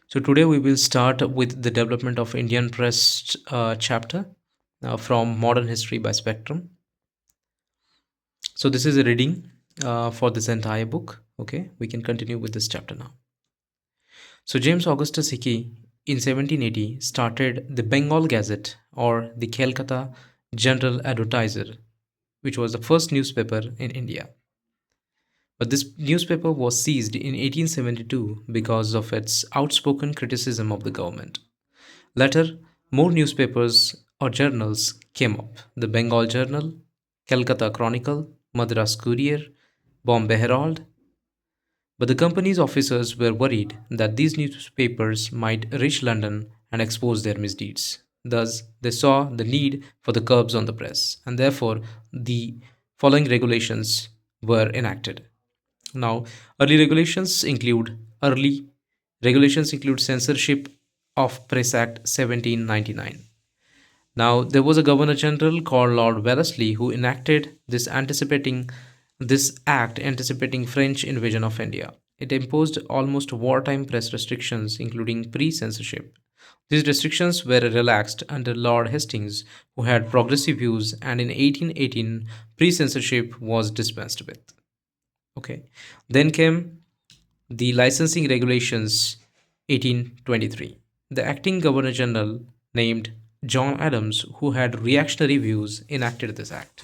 So today we will start with the development of Indian press chapter from Modern History by Spectrum. So this is a reading for this entire book. Okay, we can continue with this chapter now. So James Augustus Hickey in 1780 started the Bengal Gazette or the Calcutta General Advertiser, which was the first newspaper in India. But this newspaper was seized in 1872 because of its outspoken criticism of the government. Later, more newspapers or journals came up: the Bengal Journal, Calcutta Chronicle, Madras Courier, Bombay Herald. But the company's officers were worried that these newspapers might reach London and expose their misdeeds. Thus, they saw the need for the curbs on the press, and therefore the following regulations were enacted. Now, early regulations include censorship of Press Act 1799. Now, there was a Governor General called Lord Wellesley who enacted this act anticipating French invasion of India. It imposed almost wartime press restrictions, including pre-censorship. These restrictions were relaxed under Lord Hastings, who had progressive views, and in 1818, pre-censorship was dispensed with. Okay. Then came the Licensing Regulations 1823. The acting Governor General, named John Adams, who had reactionary views, enacted this act.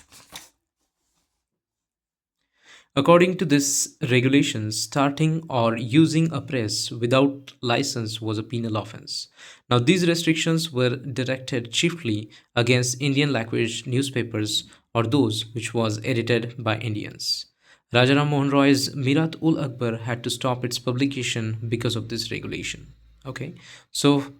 According to this regulation, starting or using a press without license was a penal offense. Now, these restrictions were directed chiefly against Indian language newspapers or those which was edited by Indians. Rajaram Mohan Roy's Mirat ul Akbar had to stop its publication because of this regulation. Okay, so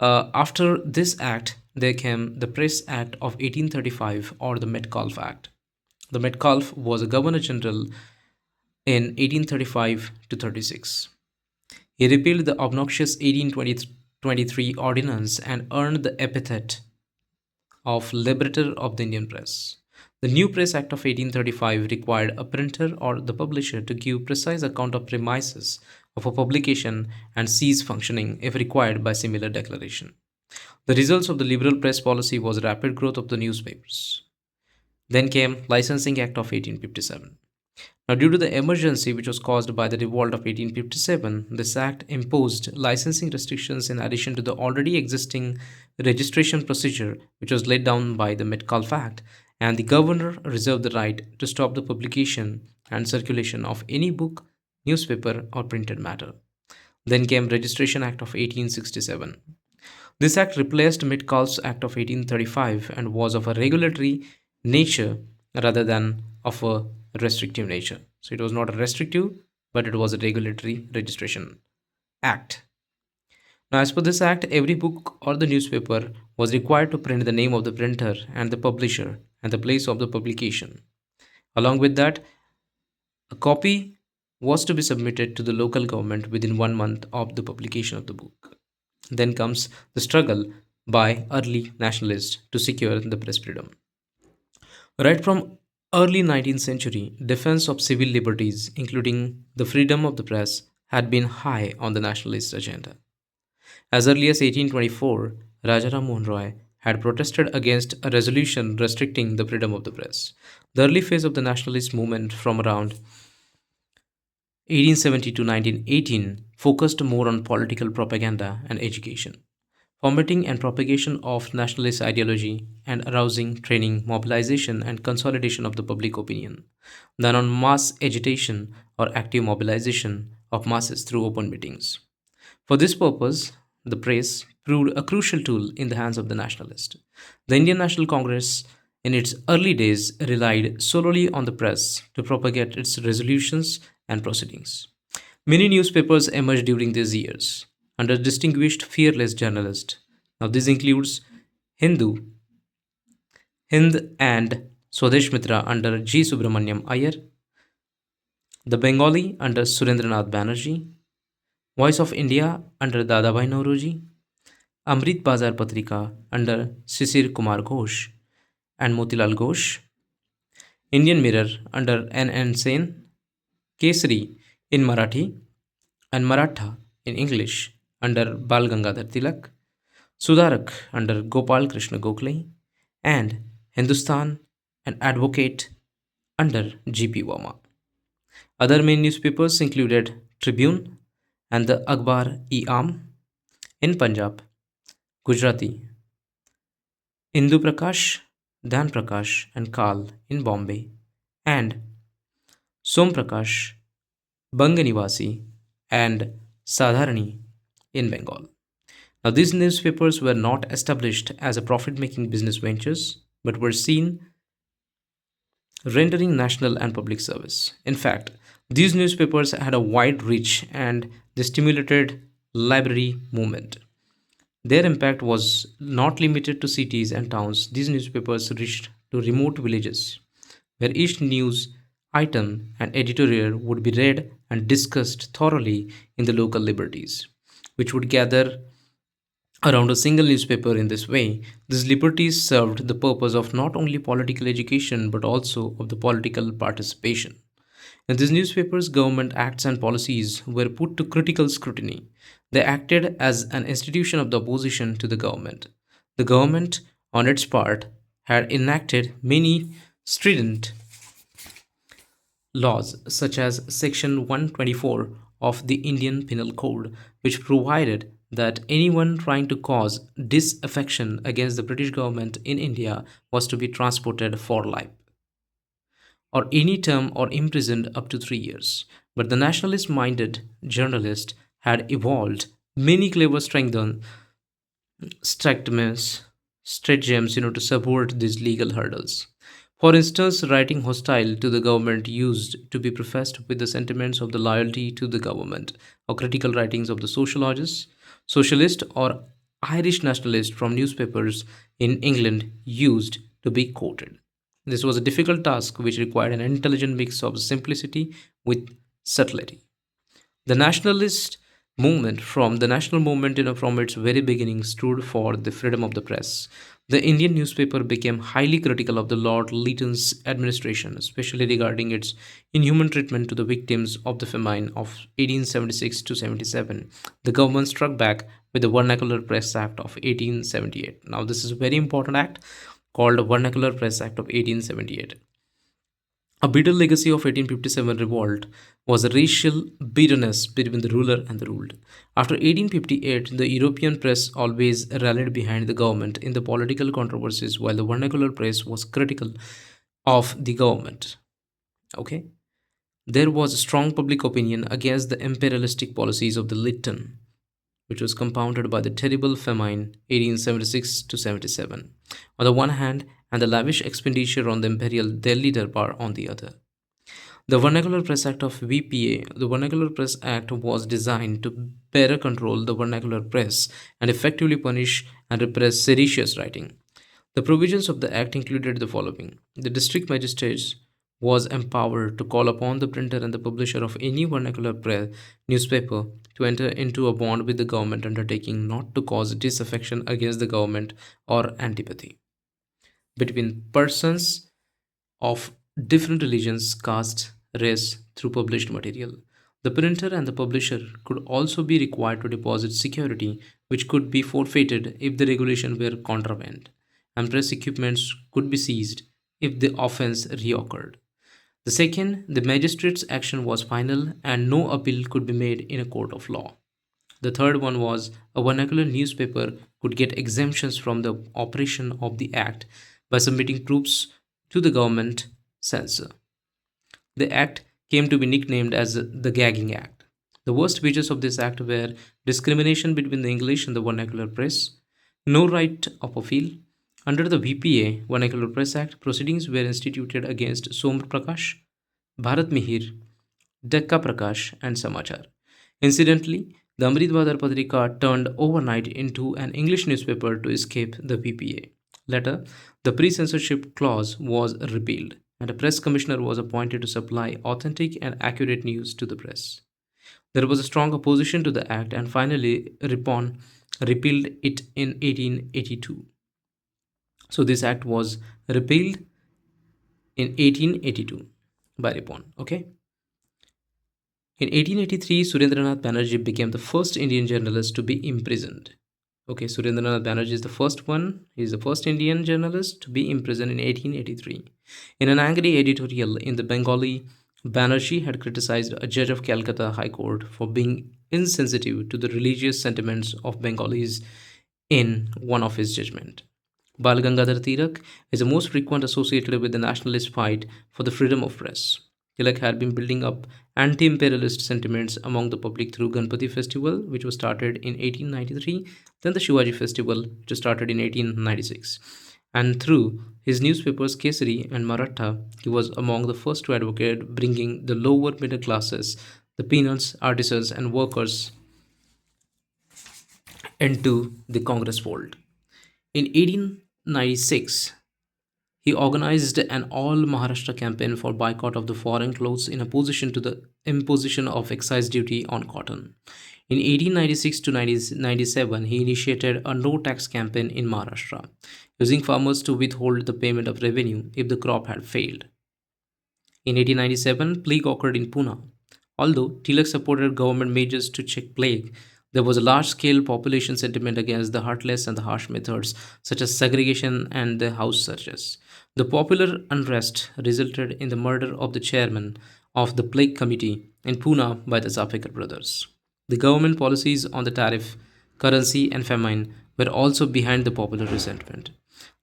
after this act, there came the Press Act of 1835 or the Metcalfe Act. The Metcalfe was a governor general in 1835 to 36. He repealed the obnoxious 1823 ordinance and earned the epithet of Liberator of the Indian Press. The New Press Act of 1835 required a printer or the publisher to give precise account of premises of a publication and cease functioning if required by similar declaration. The results of the liberal press policy was rapid growth of the newspapers. Then came Licensing Act of 1857. Now, due to the emergency which was caused by the revolt of 1857, this act imposed licensing restrictions in addition to the already existing registration procedure which was laid down by the Metcalfe Act, and the governor reserved the right to stop the publication and circulation of any book, newspaper, or printed matter. Then came Registration Act of 1867. This act replaced Metcalfe's Act of 1835 and was of a regulatory nature rather than of a restrictive nature. So it was not a restrictive, but it was a regulatory registration act. Now, as per this act, every book or the newspaper was required to print the name of the printer and the publisher and the place of the publication. Along with that, a copy was to be submitted to the local government within 1 month of the publication of the book. Then comes the struggle by early nationalists to secure the press freedom. Right from early 19th century, defense of civil liberties, including the freedom of the press, had been high on the nationalist agenda. As early as 1824, Rajaram Mohan Roy had protested against a resolution restricting the freedom of the press. The early phase of the nationalist movement from around 1870 to 1918 focused more on political propaganda and education, fomenting and propagation of nationalist ideology and arousing, training, mobilization, and consolidation of the public opinion, than on mass agitation or active mobilization of masses through open meetings. For this purpose, the press proved a crucial tool in the hands of the nationalists. The Indian National Congress, in its early days, relied solely on the press to propagate its resolutions and proceedings. Many newspapers emerged during these years under distinguished, fearless journalists. Now, this includes Hindu, Hind, and Swadesh Mitra under G. Subramaniam Iyer, The Bengali under Surendranath Banerjee, Voice of India under Dadabhai Nauroji, Amrit Bazar Patrika under Sisir Kumar Ghosh and Motilal Ghosh, Indian Mirror under N. Sen, Kesari in Marathi and Maratha in English under Bal Gangadhar Tilak, Sudarak under Gopal Krishna Gokhale, and Hindustan, an advocate under G.P. Verma. Other main newspapers included Tribune and the Akhbar-e-Aam in Punjab, Gujarati, Indu Prakash, Dan Prakash, and Kal in Bombay, and Som Prakash, Banganivasi, and Sadharani in Bengal. Now, these newspapers were not established as a profit making business ventures, but were seen rendering national and public service. In fact, these newspapers had a wide reach and they stimulated library movement. Their impact was not limited to cities and towns. These newspapers reached to remote villages where each news item and editorial would be read and discussed thoroughly in the local liberties, which would gather around a single newspaper. In this way, these liberties served the purpose of not only political education but also of the political participation. In these newspapers, government acts and policies were put to critical scrutiny. They acted as an institution of the opposition to the government. The government, on its part, had enacted many strident laws, such as Section 124 of the Indian Penal Code, which provided that anyone trying to cause disaffection against the British government in India was to be transported for life or any term or imprisoned up to 3 years. But the nationalist minded journalist had evolved many clever stratagems, to subvert these legal hurdles. For instance, writing hostile to the government used to be prefaced with the sentiments of the loyalty to the government, or critical writings of the socialist or Irish nationalist from newspapers in England used to be quoted. This was a difficult task which required an intelligent mix of simplicity with subtlety. The national movement, from its very beginning, stood for the freedom of the press. The Indian newspaper became highly critical of the Lord Lytton's administration, especially regarding its inhuman treatment to the victims of the famine of 1876 to 77. The government struck back with the Vernacular Press Act of 1878. Now, this is a very important act called Vernacular Press Act of 1878. A bitter legacy of 1857 revolt was a racial bitterness between the ruler and the ruled. After 1858, the European press always rallied behind the government in the political controversies, while the vernacular press was critical of the government. Okay? There was a strong public opinion against the imperialistic policies of the Lytton, which was compounded by the terrible famine 1876 to 77 on the one hand, and the lavish expenditure on the imperial Delhi Darbar on the other. The Vernacular Press Act of VPA, the Vernacular Press Act was designed to better control the vernacular press and effectively punish and repress seditious writing. The provisions of the act included the following: the district magistrates was empowered to call upon the printer and the publisher of any vernacular newspaper to enter into a bond with the government undertaking not to cause disaffection against the government or antipathy between persons of different religions, caste, race through published material. The printer and the publisher could also be required to deposit security, which could be forfeited if the regulation were contravened, and press equipments could be seized if the offense reoccurred. The second, the magistrate's action was final and no appeal could be made in a court of law. The third one was a vernacular newspaper could get exemptions from the operation of the act by submitting proofs to the government censor. The act came to be nicknamed as the Gagging Act. The worst features of this act were discrimination between the English and the vernacular press, no right of appeal. Under the VPA, Vernacular Press Act, proceedings were instituted against Somr Prakash, Bharat Mihir, Dekka Prakash, and Samachar. Incidentally, the Amritbadar Patrika turned overnight into an English newspaper to escape the VPA. Later, the pre censorship clause was repealed, and a press commissioner was appointed to supply authentic and accurate news to the press. There was a strong opposition to the act, and finally, Ripon repealed it in 1882. So, this act was repealed in 1882 by Ripon. Okay. In 1883, Surendranath Banerjee became the first Indian journalist to be imprisoned. Okay, Surendranath Banerjee is the first one. He is the first Indian journalist to be imprisoned in 1883. In an angry editorial in the Bengali, Banerjee had criticized a judge of Calcutta High Court for being insensitive to the religious sentiments of Bengalis in one of his judgment. Bal Gangadhar Tilak is the most frequent associated with the nationalist fight for the freedom of press. Tilak had been building up anti-imperialist sentiments among the public through Ganpati festival, which was started in 1893, then the Shivaji festival, which was started in 1896. And through his newspapers Kesari and Maratha, he was among the first to advocate bringing the lower middle classes, the peasants, artisans, and workers into the Congress fold. In 1896, he organized an all Maharashtra campaign for boycott of the foreign clothes in opposition to the imposition of excise duty on cotton. In 1896 to 1997, he initiated a no tax campaign in Maharashtra, using farmers to withhold the payment of revenue if the crop had failed. In 1897, plague occurred in Pune. Although Tilak supported government measures to check plague, there was a large scale population sentiment against the heartless and the harsh methods such as segregation and the house searches. The popular unrest resulted in the murder of the chairman of the plague committee in Pune by the Zafekar brothers. The government policies on the tariff, currency, and famine were also behind the popular resentment.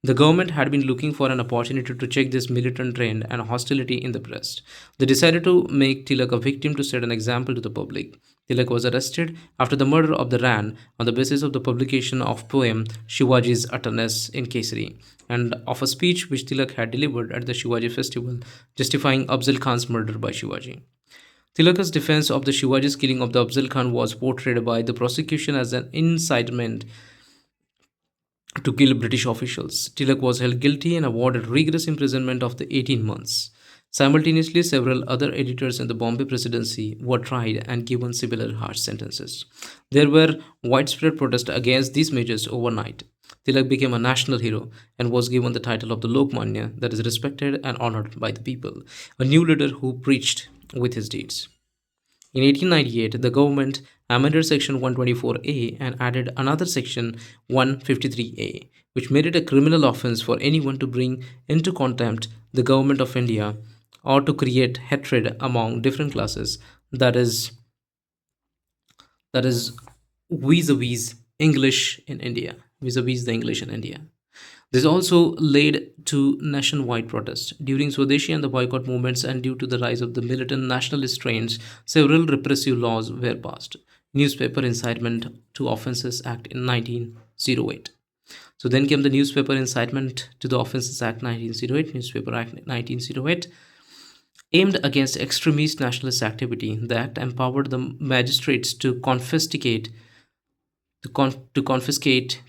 The government had been looking for an opportunity to check this militant trend and hostility in the press. They decided to make Tilak a victim to set an example to the public. Tilak was arrested after the murder of the Ran on the basis of the publication of poem Shivaji's Utterness in Kesari and of a speech which Tilak had delivered at the Shivaji festival justifying Afzal Khan's murder by Shivaji. Tilak's defense of the Shivaji's killing of the Afzal Khan was portrayed by the prosecution as an incitement to kill British officials. Tilak was held guilty and awarded rigorous imprisonment of the 18 months. Simultaneously, several other editors in the Bombay presidency were tried and given similar harsh sentences. There were widespread protests against these measures overnight. Tilak became a national hero and was given the title of the Lokmanya, that is respected and honored by the people, a new leader who preached with his deeds. In 1898, the government amended Section 124A and added another Section 153A, which made it a criminal offense for anyone to bring into contempt the government of India or to create hatred among different classes, that is, that is vis-a-vis English in India, vis-a-vis the English in India. This also led to nationwide protests. During Swadeshi and the boycott movements, and due to the rise of the militant nationalist strains, several repressive laws were passed. Newspaper Incitement to Offences Act in 1908. So then came the Newspaper Incitement to the Offences Act 1908, Newspaper Act 1908, aimed against extremist nationalist activity. The act empowered the magistrates to confiscate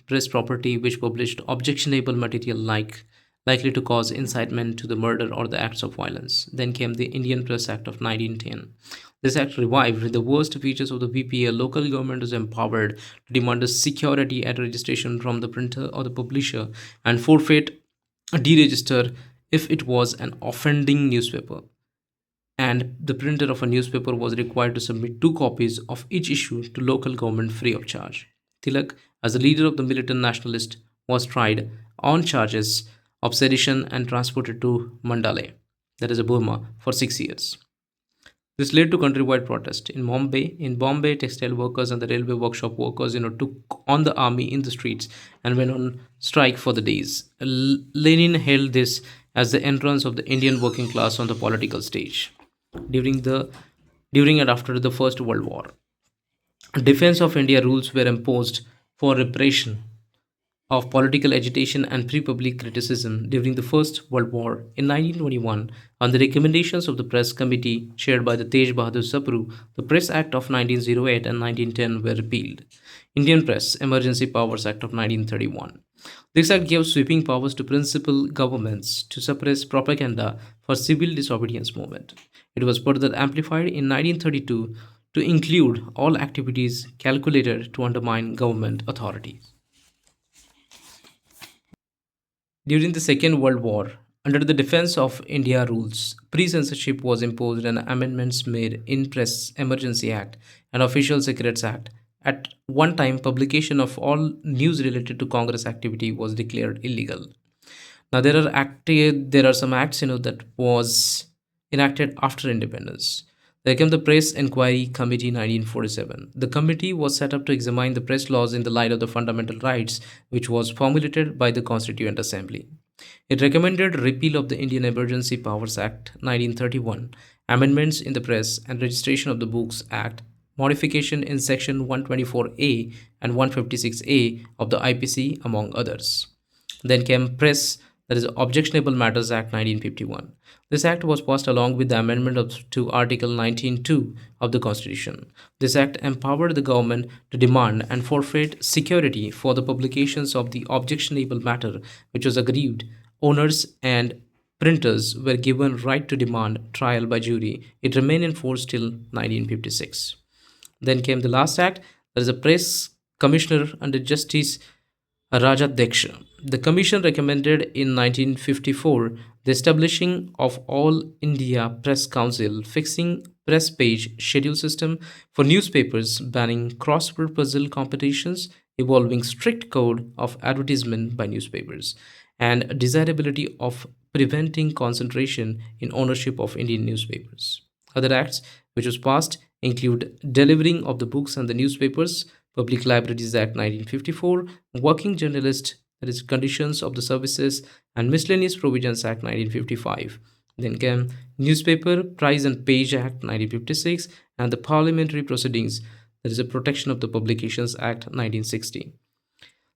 press property which published objectionable material likely to cause incitement to the murder or the acts of violence. Then came the Indian Press Act of 1910. This act revived the worst features of the BPA. Local government was empowered to demand a security at registration from the printer or the publisher and forfeit deregister if it was an offending newspaper, and the printer of a newspaper was required to submit two copies of each issue to local government free of charge. Tilak, as the leader of the militant nationalist, was tried on charges of sedition and transported to Mandalay, that is a Burma, for 6 years. This led to countrywide protest in Bombay. In Bombay, textile workers and the railway workshop workers, took on the army in the streets and went on strike for the days. Lenin hailed this as the entrance of the Indian working class on the political stage during the during and after the First World War. Defense of India rules were imposed for repression of political agitation and pre-public criticism during the First World War. In 1921, on the recommendations of the Press Committee chaired by the Tej Bahadur Sapru, the Press Act of 1908 and 1910 were repealed. Indian Press Emergency Powers Act of 1931. This act gave sweeping powers to principal governments to suppress propaganda for civil disobedience movement. It was further amplified in 1932 to include all activities calculated to undermine government authority. During the Second World War, Under the Defense of India rules, pre-censorship was imposed and amendments made in Press Emergency Act and Official Secrets Act. At one time, publication of all news related to Congress activity was declared illegal. Now there are some acts that was enacted after independence. There came the Press Inquiry Committee 1947. The committee was set up to examine the press laws in the light of the fundamental rights, which was formulated by the Constituent Assembly. It recommended repeal of the Indian Emergency Powers Act 1931, amendments in the Press and Registration of the Books Act, modification in Section 124A and 156A of the IPC, among others. Then came Press, that is Objectionable Matters Act 1951. This act was passed along with the amendment to Article 19(2) of the Constitution. This act empowered the government to demand and forfeit security for the publications of the objectionable matter, which was aggrieved. Owners and printers were given right to demand trial by jury. It remained in force till 1956. Then came the last act, that is a Press Commissioner under Justice Rajadeksha. The commission recommended in 1954 the establishing of All India Press Council, fixing press page schedule system for newspapers, banning crossword puzzle competitions, evolving strict code of advertisement by newspapers, and desirability of preventing concentration in ownership of Indian newspapers. Other acts which was passed include delivering of the books and the newspapers, Public Libraries Act 1954, Working Journalist, that is Conditions of the Services, and Miscellaneous Provisions Act 1955. Then came Newspaper Price and Page Act 1956 and the Parliamentary Proceedings, that is a Protection of the Publications Act 1960.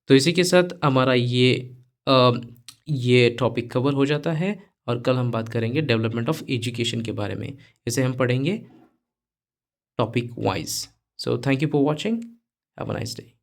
तो इसी के साथ हमारा अ, ये topic cover हो जाता है और कल हम बात करेंगे डेवलपमेंट ऑफ एजुकेशन के बारे में. इसे हम पढ़ेंगे topic wise. So thank you for watching. Have a nice day.